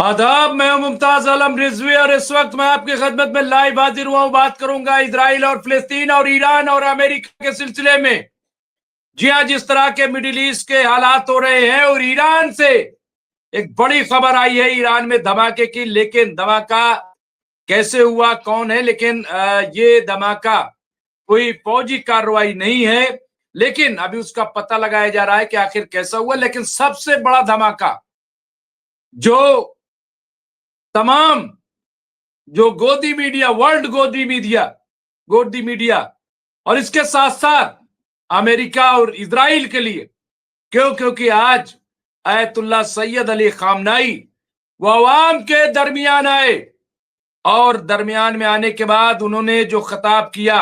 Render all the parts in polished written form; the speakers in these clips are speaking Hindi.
आदाब, मैं हूं मुमताज आलम रिजवी और इस वक्त मैं आपकी खिदमत में लाइव हाजिर हुआ हूं। बात करूंगा इजराइल और फिलिस्तीन और ईरान और अमेरिका के सिलसिले में। जी हां, जिस तरह के मिडिल ईस्ट के हालात हो रहे हैं और ईरान से एक बड़ी खबर आई है ईरान में धमाके की। लेकिन धमाका कैसे हुआ, कौन है, लेकिन ये धमाका कोई फौजी कार्रवाई नहीं है, लेकिन अभी उसका पता लगाया जा रहा है कि आखिर कैसा हुआ। लेकिन सबसे बड़ा धमाका जो तमाम जो गोदी मीडिया और इसके साथ साथ अमेरिका और इजराइल के लिए, क्योंकि आज आयतुल्लाह सैयद अली खामनाई वो अवाम के दरमियान आए और दरमियान में आने के बाद उन्होंने जो खिताब किया,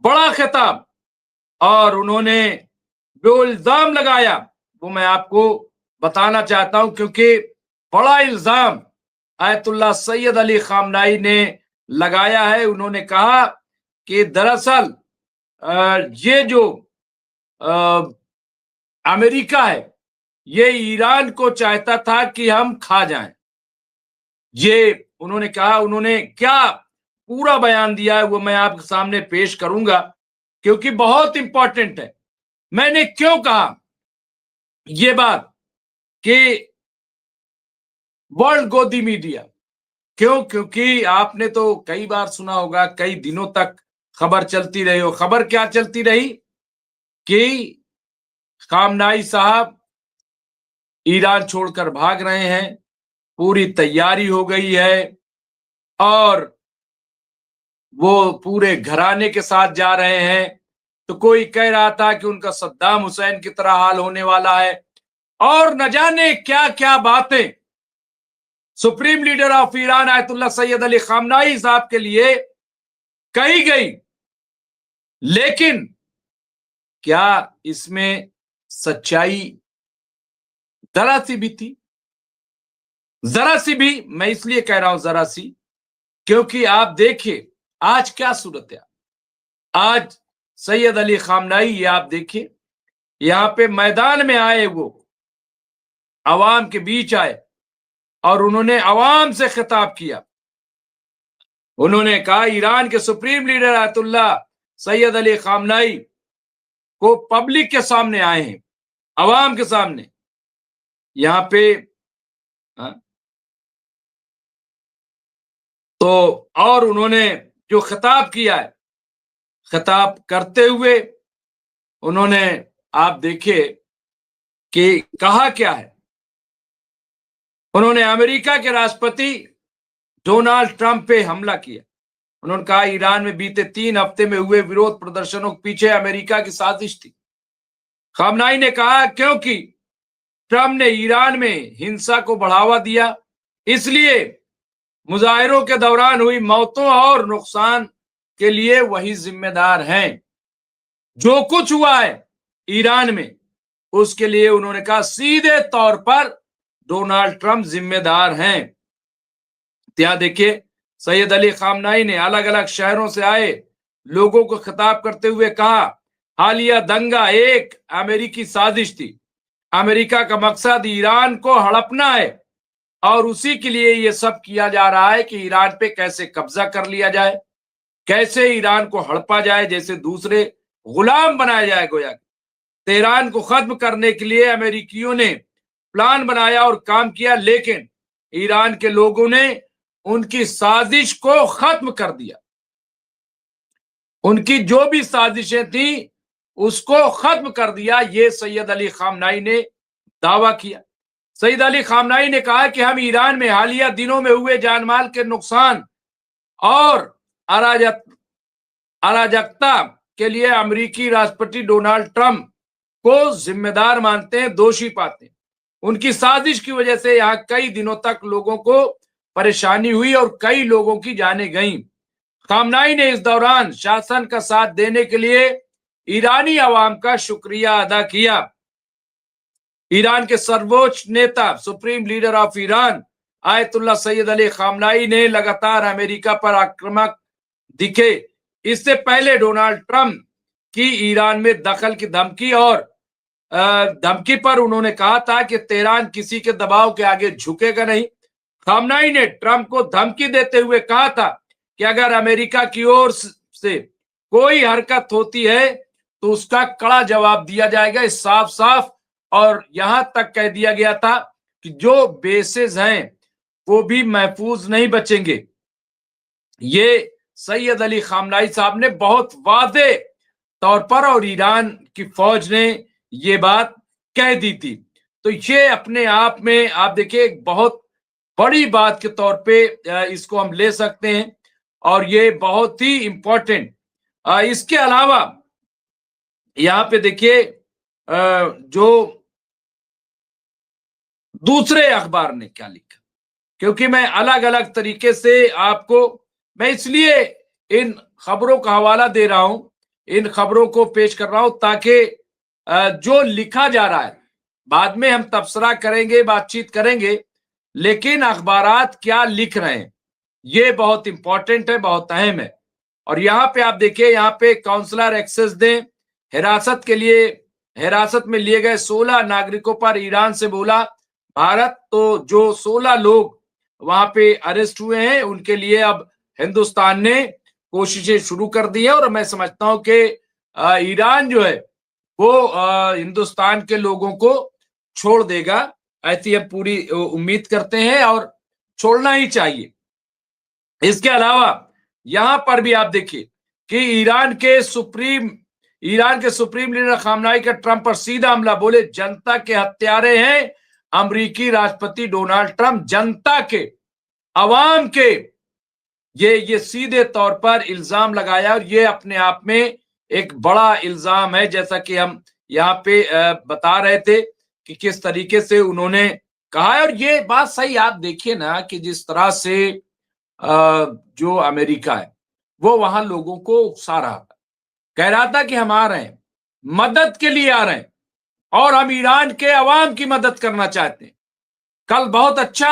बड़ा खिताब, और उन्होंने जो इल्जाम लगाया वो मैं आपको बताना चाहता हूं, क्योंकि बड़ा इल्जाम आयतुल्लाह सैयद अली खामनाई ने लगाया है। उन्होंने कहा कि दरअसल ये जो अमेरिका है ये ईरान को चाहता था कि हम खा जाएं। ये उन्होंने कहा। उन्होंने क्या पूरा बयान दिया है वो मैं आपके सामने पेश करूंगा, क्योंकि बहुत इंपॉर्टेंट है। मैंने क्यों कहा ये बात कि वर्ल्ड गोदी मीडिया, क्योंकि आपने तो कई बार सुना होगा, कई दिनों तक खबर चलती रही हो। खबर क्या चलती रही कि खामनाई साहब ईरान छोड़कर भाग रहे हैं, पूरी तैयारी हो गई है और वो पूरे घराने के साथ जा रहे हैं। तो कोई कह रहा था कि उनका सद्दाम हुसैन की तरह हाल होने वाला है, और न जाने क्या क्या बातें supreme leader of Iran Ayatollah Syed Ali खामनाई साहब के लिए कही गई। लेकिन क्या इसमें सच्चाई जरा सी भी थी? जरा सी भी, मैं इसलिए कह रहा हूं जरा सी, क्योंकि आप देखिए आज क्या सूरत है। आज सैयद अली खामनाई, ये आप देखिए, यहां पे मैदान में आए, वो अवाम के बीच आए और उन्होंने अवाम से खिताब किया। उन्होंने कहा ईरान के supreme leader Ayatollah Syed Ali खामनाई को पब्लिक के सामने आए हैं, अवाम के सामने, यहां पे। तो और उन्होंने जो खिताब किया है, खिताब करते हुए उन्होंने, आप देखिए कि कहा क्या है। उन्होंने अमेरिका के राष्ट्रपति डोनाल्ड ट्रंप पे हमला किया। उन्होंने कहा ईरान में बीते 3 हफ्ते में हुए विरोध प्रदर्शनों के पीछे अमेरिका की साजिश थी। खामनाई ने कहा क्योंकि ट्रंप ने ईरान में हिंसा को बढ़ावा दिया, इसलिए मुजाहिरों के दौरान हुई मौतों और नुकसान के लिए वही जिम्मेदार हैं। जो कुछ हुआ है ईरान में उसके लिए उन्होंने कहा सीधे तौर पर डोनाल्ड ट्रंप जिम्मेदार हैं। क्या देखिए, सैयद अली खामनाई ने अलग अलग शहरों से आए लोगों को खिताब करते हुए कहा हालिया दंगा एक अमेरिकी साजिश थी। अमेरिका का मकसद ईरान को हड़पना है और उसी के लिए यह सब किया जा रहा है कि ईरान पे कैसे कब्जा कर लिया जाए, कैसे ईरान को हड़पा जाए, जैसे दूसरे गुलाम बनाया जाए गोया। तेहरान को खत्म करने के लिए अमेरिकियों ने प्लान बनाया और काम किया, लेकिन ईरान के लोगों ने उनकी साजिश को खत्म कर दिया। उनकी जो भी साजिशें थी उसको खत्म कर दिया, ये सैयद अली खामनाई ने दावा किया। सैयद अली खामनाई ने कहा कि हम ईरान में हालिया दिनों में हुए जानमाल के नुकसान और अराजकता के लिए अमेरिकी राष्ट्रपति डोनाल्ड ट्रंप को जिम्मेदार मानते हैं, दोषी पाते हैं। उनकी साजिश की वजह से यहां कई दिनों तक लोगों को परेशानी हुई और कई लोगों की जानें गईं। खामनाई ने इस दौरान शासन का साथ देने के लिए ईरानी अवाम का शुक्रिया अदा किया। ईरान के सर्वोच्च नेता supreme leader of Iran Ayatollah Syed Ali खामनाई ने लगातार अमेरिका पर आक्रामक दिखे। इससे पहले डोनाल्ड ट्रंप की ईरान में दखल की धमकी और धमकी पर उन्होंने कहा था कि तेहरान किसी के दबाव के आगे झुकेगा नहीं। खामनाई ने ट्रंप को धमकी देते हुए कहा था कि अगर अमेरिका की ओर से कोई हरकत होती है तो उसका कड़ा जवाब दिया जाएगा, इस साफ साफ। और यहां तक कह दिया गया था कि जो बेसेस हैं वो भी महफूज नहीं बचेंगे। ये सैयद अली खामनाई साहब ने बहुत वादे तौर पर, और ईरान की फौज ने ये बात कह दी थी। तो ये अपने आप में आप देखिए एक बहुत बड़ी बात के तौर पे इसको हम ले सकते हैं, और ये बहुत ही इंपॉर्टेंट। इसके अलावा यहां पे देखिए जो दूसरे अखबार ने क्या लिखा, क्योंकि मैं अलग अलग तरीके से आपको, मैं इसलिए इन खबरों का हवाला दे रहा हूं, इन खबरों को पेश कर रहा हूं ताकि जो लिखा जा रहा है बाद में हम तबसरा करेंगे, बातचीत करेंगे, लेकिन अखबारात क्या लिख रहे हैं ये बहुत इंपॉर्टेंट है, बहुत अहम है। और यहां पे आप देखिए, यहां पे काउंसलर एक्सेस दें, हिरासत में लिए गए 16 नागरिकों पर ईरान से बोला भारत। तो जो 16 लोग वहां पे अरेस्ट हुए हैं उनके लिए अब हिंदुस्तान ने कोशिशें शुरू कर दी है, और मैं समझता हूं कि ईरान जो है वो हिंदुस्तान के लोगों को छोड़ देगा, ऐसी हम पूरी उम्मीद करते हैं, और छोड़ना ही चाहिए। इसके अलावा यहां पर भी आप देखिए कि ईरान के सुप्रीम लीडर खामनाई का ट्रंप पर सीधा हमला, बोले जनता के हत्यारे हैं अमेरिकी राष्ट्रपति डोनाल्ड ट्रंप, जनता के, अवाम के, ये सीधे तौर पर इल्जाम लगाया। और ये अपने आप में एक बड़ा इल्जाम है, जैसा कि हम यहाँ पे बता रहे थे कि किस तरीके से उन्होंने कहा है। और ये बात सही, आप देखिए ना कि जिस तरह से जो अमेरिका है वो वहां लोगों को उकसा रहा था, कह रहा था कि हम आ रहे हैं, मदद के लिए आ रहे हैं, और हम ईरान के अवाम की मदद करना चाहते हैं। कल बहुत अच्छा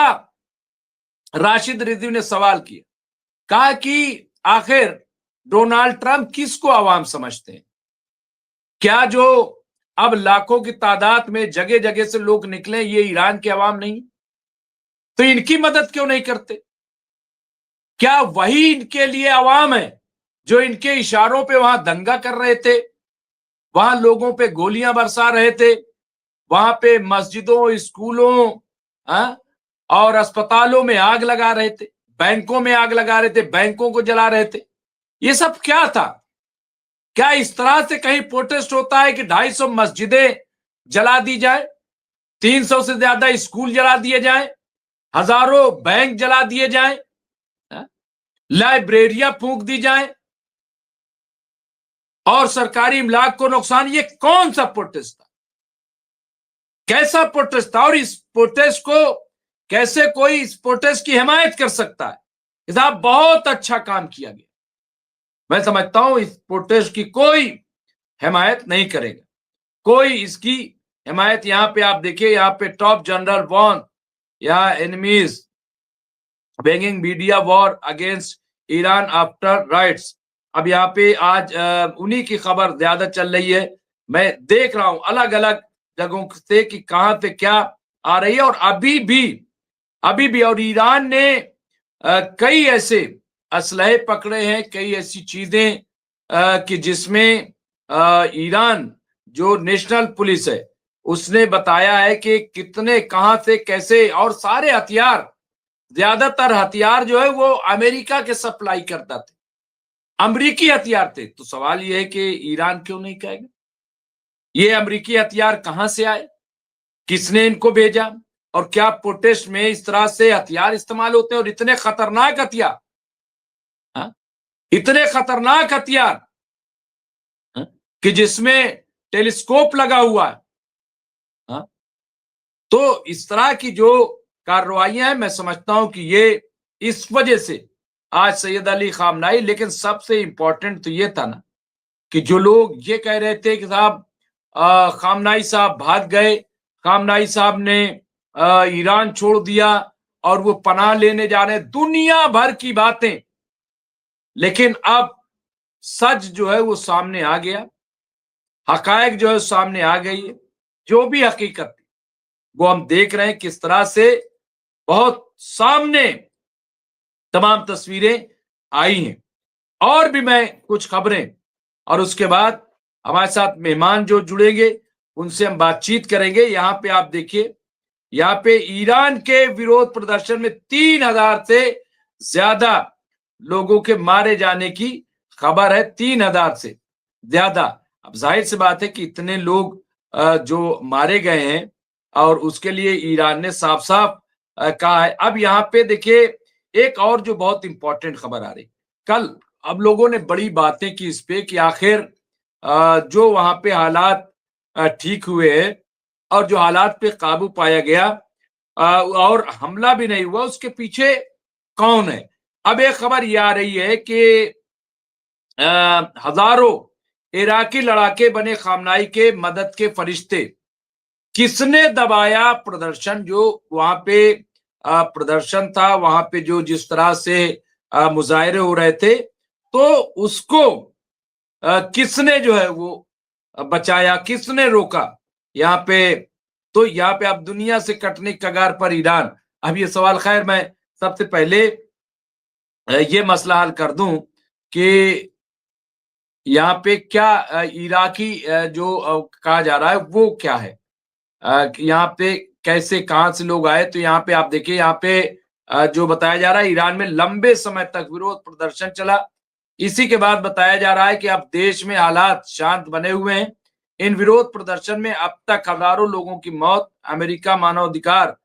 राशिद रिजवी ने सवाल किया, कहा कि आखिर डोनाल्ड ट्रंप किसको अवाम समझते हैं? क्या जो अब लाखों की तादाद में जगह जगह से लोग निकले ये ईरान के अवाम नहीं? तो इनकी मदद क्यों नहीं करते? क्या वही इनके लिए अवाम है जो इनके इशारों पे वहां दंगा कर रहे थे, वहां लोगों पे गोलियां बरसा रहे थे, वहां पे मस्जिदों, स्कूलों और अस्पतालों में आग लगा रहे थे, बैंकों में आग लगा रहे थे, बैंकों को जला रहे थे? ये सब क्या था? क्या इस तरह से कहीं प्रोटेस्ट होता है कि 250 मस्जिदें जला दी जाए, 300 से ज्यादा स्कूल जला दिए जाए, हजारों बैंक जला दिए जाए, लाइब्रेरियां फूंक दी जाए, और सरकारी इमलाक को नुकसान? ये कौन सा प्रोटेस्ट था? कैसा प्रोटेस्ट था? और इस प्रोटेस्ट को कैसे कोई इस प्रोटेस्ट की हिमायत कर सकता है? साहब बहुत अच्छा काम किया गया, मैं समझता हूं इस प्रोटेस्ट की कोई हिमायत नहीं करेगा, कोई इसकी हिमायत। यहां पे आप देखिए, यहां पे टॉप जनरल वॉन, यहां enemies begging media war against Iran after rights. अब यहाँ पे आज उन्हीं की खबर ज्यादा चल रही है, मैं देख रहा हूं अलग अलग जगहों से कि कहां से क्या आ रही है। और अभी भी और ईरान ने कई ऐसे असलहे पकड़े हैं, कई ऐसी चीजें कि जिसमें ईरान जो नेशनल पुलिस है उसने बताया है कि कितने, कहां से, कैसे, और सारे हथियार, ज्यादातर हथियार जो है वो अमेरिका के सप्लाई करता थे, अमेरिकी हथियार थे। तो सवाल ये है कि ईरान क्यों नहीं कहेगा? ये अमेरिकी हथियार कहां से आए, किसने इनको भेजा, और क्या प्रोटेस्ट में इस तरह से हथियार इस्तेमाल होते हैं? और इतने खतरनाक हथियार, इतने खतरनाक हथियार कि जिसमें टेलीस्कोप लगा हुआ है। तो इस तरह की जो कार्रवाइयां हैं, मैं समझता हूं कि ये इस वजह से आज सैयद अली खामनाई, लेकिन सबसे इंपॉर्टेंट तो ये था ना कि जो लोग ये कह रहे थे कि साहब खामनाई साहब भाग गए, खामनाई साहब ने ईरान छोड़ दिया और वो पनाह लेने जा रहे हैं, दुनिया भर की बातें, लेकिन अब सच जो है वो सामने आ गया, हकायक जो है सामने आ गई है। जो भी हकीकत थी वो हम देख रहे हैं किस तरह से बहुत सामने तमाम तस्वीरें आई हैं। और भी मैं कुछ खबरें और उसके बाद हमारे साथ मेहमान जो जुड़ेंगे उनसे हम बातचीत करेंगे। यहाँ पे आप देखिए, यहाँ पे ईरान के विरोध प्रदर्शन में 3000 से ज्यादा लोगों के मारे जाने की खबर है। 3000 से ज्यादा। अब जाहिर सी बात है कि इतने लोग जो मारे गए हैं और उसके लिए ईरान ने साफ साफ कहा है। अब यहाँ पे देखिए एक और जो बहुत इंपॉर्टेंट खबर आ रही, कल अब लोगों ने बड़ी बातें की इस पे कि आखिर जो वहां पे हालात ठीक हुए हैं और जो हालात पे काबू पाया गया और हमला भी नहीं हुआ, उसके पीछे कौन है। अब एक खबर यह आ रही है कि हजारों इराकी लड़ाके बने खामनाई के मदद के फरिश्ते। किसने दबाया प्रदर्शन? जो वहां पे प्रदर्शन था, वहां पे जो जिस तरह से मुजाहरे हो रहे थे, तो उसको किसने जो है वो बचाया, किसने रोका यहाँ पे? तो यहाँ पे अब दुनिया से कटने की कगार पर ईरान। अब ये सवाल, खैर मैं सबसे पहले ये मसला हल कर दूं कि यहाँ पे क्या इराकी जो कहा जा रहा है वो क्या है, यहाँ पे कैसे कहां से लोग आए? तो यहाँ पे आप देखिए, यहाँ पे जो बताया जा रहा है ईरान में लंबे समय तक विरोध प्रदर्शन चला। इसी के बाद बताया जा रहा है कि अब देश में हालात शांत बने हुए हैं। इन विरोध प्रदर्शन में अब तक हजारों लोगों की मौत। अमेरिका मानवाधिकार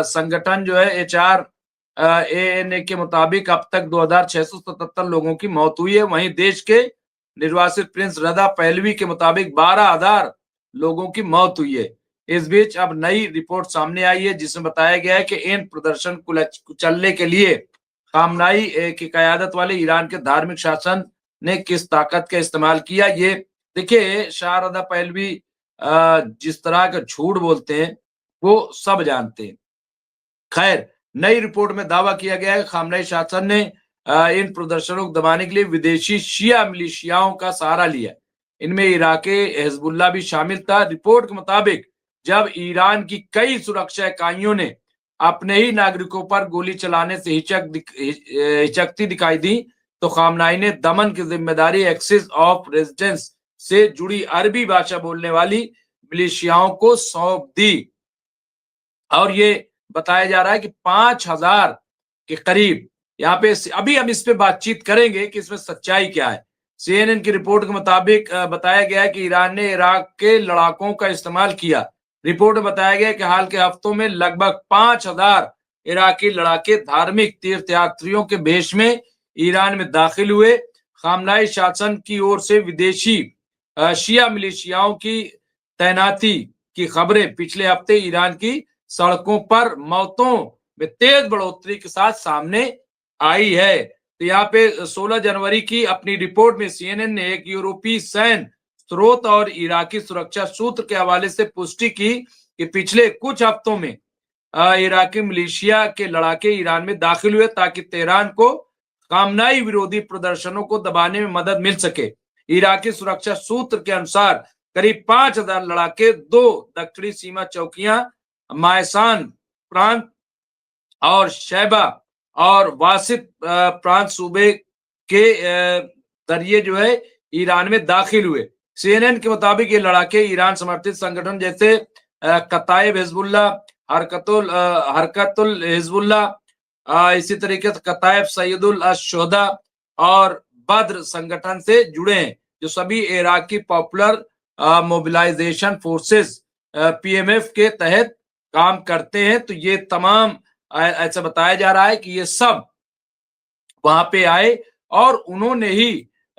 संगठन जो है HRANA के मुताबिक अब तक 2677 लोगों की मौत हुई है। वहीं देश के निर्वासित प्रिंस रजा पहलवी के मुताबिक 12000 लोगों की मौत हुई है। इस बीच अब नई रिपोर्ट सामने आई है जिसमें बताया गया है कि इन प्रदर्शन कुचलने के लिए खामनाई की कयादत वाले ईरान के धार्मिक शासन ने किस ताकत का इस्तेमाल किया। ये देखिए, शाह रजा पहलवी जिस तरह का झूठ बोलते हैं वो सब जानते हैं। खैर, नई रिपोर्ट में दावा किया गया है खामनाई शासन ने इन प्रदर्शनों को दबाने के लिए विदेशी शिया मिलिशियाओं का सहारा लिया। इनमें इराके हिजबुल्लाह भी शामिल था। रिपोर्ट के मुताबिक जब ईरान की कई सुरक्षा इकाइयों ने अपने ही नागरिकों पर गोली चलाने से हिचकती दिखाई दी, तो खामनाई ने दमन की जिम्मेदारी एक्सिस ऑफ रेजिस्टेंस से जुड़ी अरबी भाषा बोलने वाली मिलिशियाओं को सौंप दी। और ये बताया जा रहा है कि 5000 के करीब यहाँ पे, अभी हम इस पे बातचीत करेंगे कि इसमें सच्चाई क्या है। CNN की रिपोर्ट के मुताबिक बताया गया है कि ईरान ने इराक के लड़ाकों का इस्तेमाल किया। रिपोर्ट में बताया गया कि हाल के हफ्तों में लगभग 5000 इराकी लड़ाके धार्मिक तीर्थयात्रियों के भेष में ईरान में दाखिल हुए। खामनाई शासन की ओर से विदेशी शिया मिलिशियाओं की तैनाती की खबरें पिछले हफ्ते ईरान की सड़कों पर मौतों में तेज बढ़ोतरी के साथ सामने आई है। तो यहाँ पे 16 जनवरी की अपनी रिपोर्ट में CNN ने एक यूरोपीय सैन्य स्रोत और इराकी सुरक्षा सूत्र के हवाले से पुष्टि की कि पिछले कुछ हफ्तों में इराकी मिलिशिया के लड़ाके ईरान में दाखिल हुए ताकि तेहरान को खामनाई विरोधी प्रदर्शनों को दबाने में मदद मिल सके। इराकी सुरक्षा सूत्र के अनुसार करीब 5000 लड़ाके 2 दक्षिणी सीमा चौकियां मायसान प्रांत और शैबा और वासित प्रांत सूबे के जरिए जो है ईरान में दाखिल हुए। CNN के मुताबिक ये लड़ाके ईरान समर्थित संगठन जैसे कताइब हिजबुल्लाह, हरकतुल हिजबुल्लाह, इसी तरीके से कताइब सैयदुल अश-शुहदा और बद्र संगठन से जुड़े हैं, जो सभी Iraqi popular mobilisation forces PMF के तहत काम करते हैं। तो ये तमाम ऐसा बताया जा रहा है कि ये सब वहां पे आए और उन्होंने ही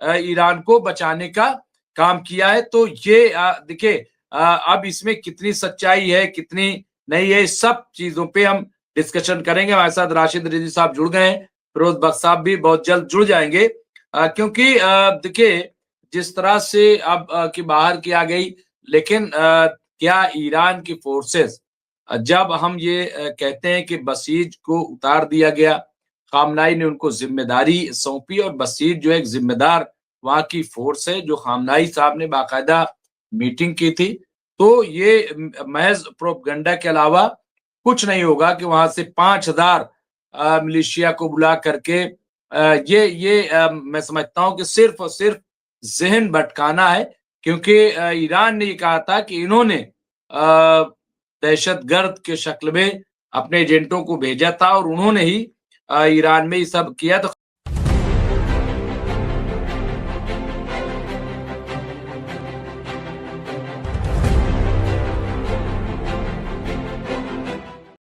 ईरान को बचाने का काम किया है। तो ये देखिए, अब इसमें कितनी सच्चाई है कितनी नहीं है, इस सब चीजों पे हम डिस्कशन करेंगे। हमारे साथ राशिद रिजवी साहब जुड़ गए हैं, फिरोज बख्श साहब भी बहुत जल्द जुड़ जाएंगे, क्योंकि देखिए जिस तरह से अब की बाहर की आ गई, लेकिन क्या ईरान की फोर्सेस, जब हम ये कहते हैं कि बसीज को उतार दिया गया, खामनाई ने उनको जिम्मेदारी सौंपी और बसीज जो एक जिम्मेदार वहां की फोर्स है, जो खामनाई साहब ने बाकायदा मीटिंग की थी, तो ये महज प्रोपगंडा के अलावा कुछ नहीं होगा कि वहां से 5000 मिलिशिया को बुला करके ये मैं समझता हूं कि सिर्फ और सिर्फ जहन भटकाना है, क्योंकि ईरान ने ये कहा था कि इन्होंने दहशतगर्द के शक्ल में अपने एजेंटों को भेजा था और उन्होंने ही ईरान में ये सब किया। तो